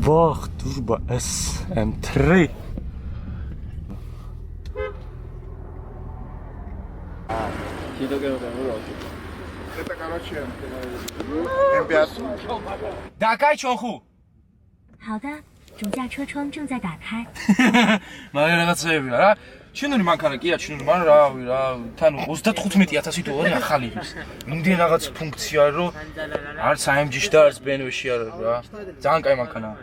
Вах, дружба SM3. Это, короче, М5.打开窗户。好的，主驾车窗正在打开。 მაგრამ რაღაცეები რა. ჩინური მანქანა კი ჩინური, მაგრამ რა, თან 35,000 დოლარი ახალი ის. იმდენ რაღაც ფუნქცია რომ არც AMG-ში და არც BMW-ში არ რა. ძალიან კაი მანქანაა.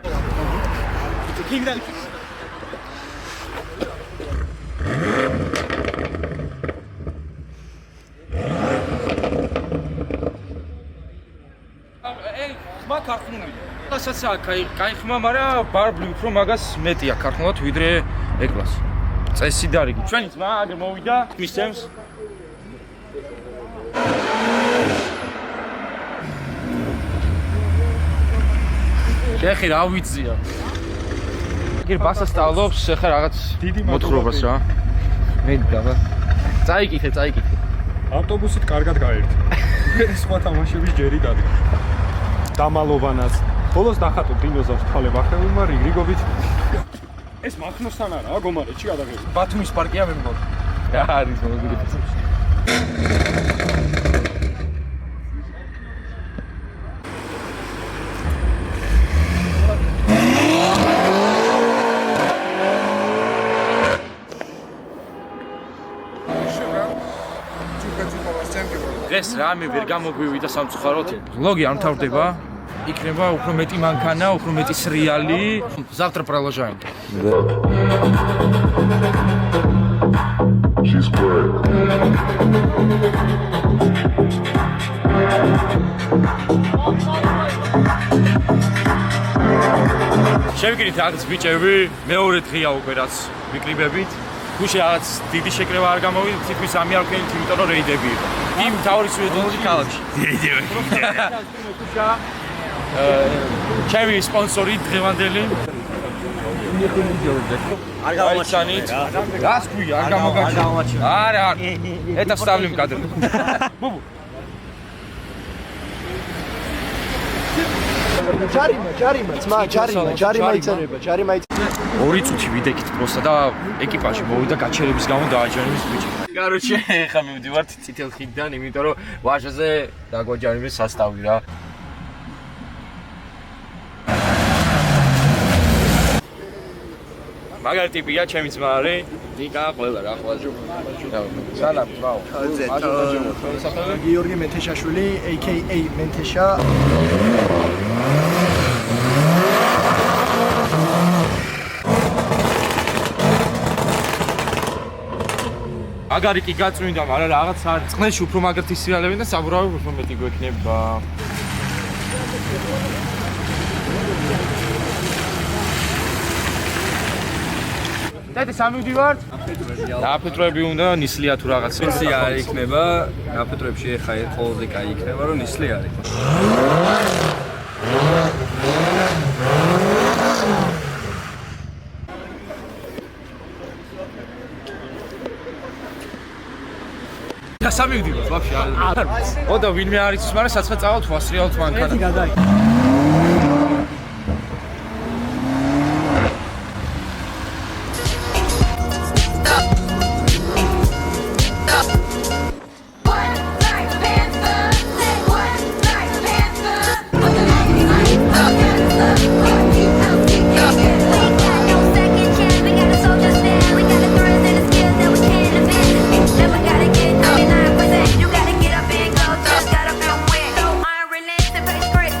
ქარხნული. ასაცაა კაი ხმა, მაგრამ ბარბლი უფრო მაგას მეტია ქარხნულად ვიდრე ეკლას. წესი და რიგი. ჩვენი ძმა აგერ მოვიდა, მისცემს. ხეხი რა ვიცია. იგივე ბასა სწავლობს, ხე რაღაც დიდი მოთხრობას რა. მე დაბა. წაიკითხე. ავტობუსით კარგად გაერთი. სხვა თამაშების ჯერი დადგა. დამალოვანას. ბოლოს ნახატო დინოზავრს თვალებ ახეულმა რიგრიგობით. ეს მახნოსთან არაა, გომარეთში გადაღები. ბათუმის პარკია მე მგონი. რა არის მოგიგებთ. ეს რამე ვერ გამოგვივიდა სამწუხაროდ. ვლოგი არ მთავრდება. იქნება უფრო მეტი მანქანა, უფრო მეტი სრიალი. завтра продолжаем. She's great. შევიკრით რაღაც ბიჭები, მეორე დღეა უკვე რაც ვიკრიბებით. გუშინ რაღაც დიდი შეკრება არ გამოვიდა, თითქმის ამი არ ვქენით, იმიტომ რომ რეიდები იყო. იმ თავი სვედონში ქალაქში. რეიდები. ჩემი სპონსორი დღევანდელი. არ გამომაჩანით. რას ქვია, არ გამოგაჩნდა. არა. Это вставлю в кадр. Бубу. ჯარიმა იწერება, ჯარიმა ორი წუთი ვიდექით პროსტა და ეკიპაჟი მოვიდა გაჩერების გამო დააჯერების ბიჭი. Короче, ხა მივდივართ წითელ ხიდიდან, იმიტომ რომ ვაჟაზე დაგვაჯერების სასტავი რა. მაგარი ტიპია, ჩემი ძმა არის. ნიკა ყველა რა, ყველა. სალამ, ძმაო. გიორგი მეთეშაშვილი, AKA მეთეშა. აგარი კი გაწმინდა, მაგრამ რაღაც არის. წყნეში უფრო მაგათი სირიალები და საბურავი უფრო მეტი გვექნება. დედა სამივდივართ? დაფეტროები უნდა ნისლია თუ რაღაც. ნისლია იქნება, დაფეტროებში ეხა ყველაზე კაი იქნება, რომ ნისლი არის. და სამივდივართ ვაფშე არ. ოდა ვინმე არის ის, მაგრამ საცხე წავალთ ვასრიალთ მანქანა. ერთი გადაი.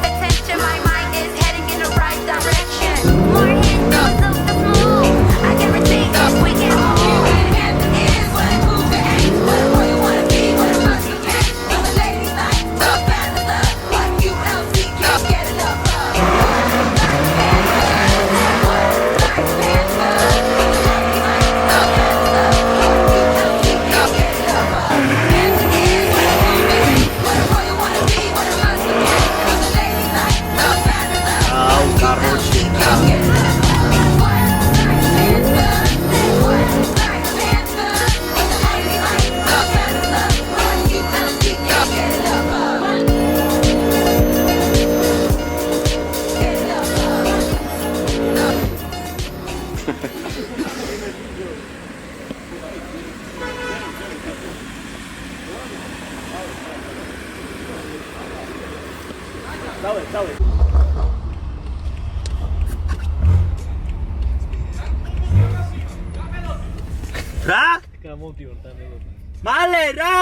Attention. რა? მალე რა?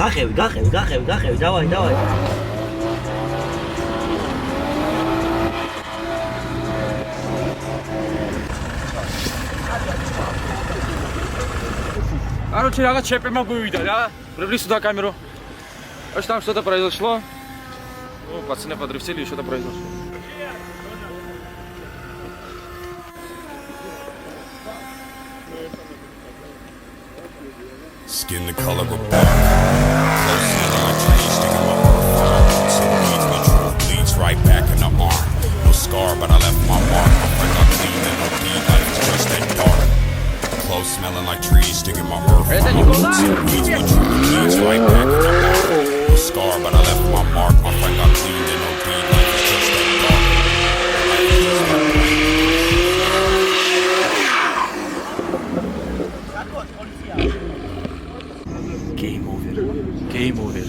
გახევი, დავაი. Короче, რაღაც შეპემა გვივიდა რა. Прибли сюда камеру. А что там что-то произошло? Ну, пацаны подрифтили, что-то произошло. Skin the color of bark. Close smelling like trees, sticking my perfume. Some leads me true, bleeds right back in the arm. No scar, but I left my mark. My friend got clean and no deed, life is just that dark. Close smelling like trees, sticking my perfume. Some leads me true, bleeds right back in the arm. No scar, but I left my mark. My friend got clean and no deed, life is just that dark. Life is just that dark. Game over.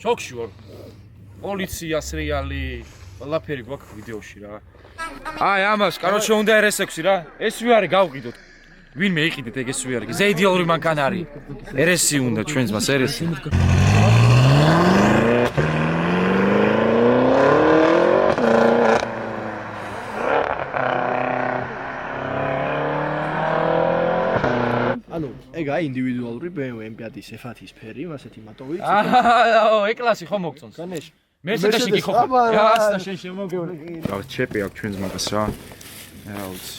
შოქში ვარ. პოლიცია, სრიალი, ყველაფერი გვაქვს ვიდეოში რა. აი ამას, короче, უნდა RS6 რა. ეს ვი არის გავყიდოთ. ვინმე იყიდეთ ეგ ეს ვი არის. ზე იდეალური მანქანა არის. RS უნდა ჩვენს მას RS. ანუ ეგ აი ინდივიდუალური BMW M5-ის F1-ის ფერი, ასეთი მატოვით. აა, ეკლასი ხო მოგწონს. განეშ. მერცედესი კი ხო. რა, შენ შემოგეუნე. რა, ჩეპი აქვს ჩვენს მაგას რა. რა ვიცი.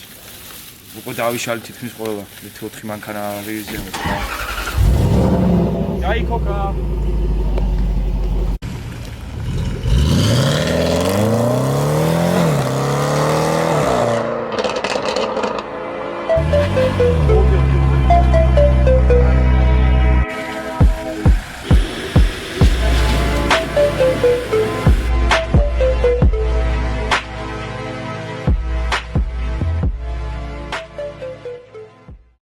უკვე დავიშალი თითქმის ყველა. 4 მანქანა რევიზია მოხდა. აი ქოკა.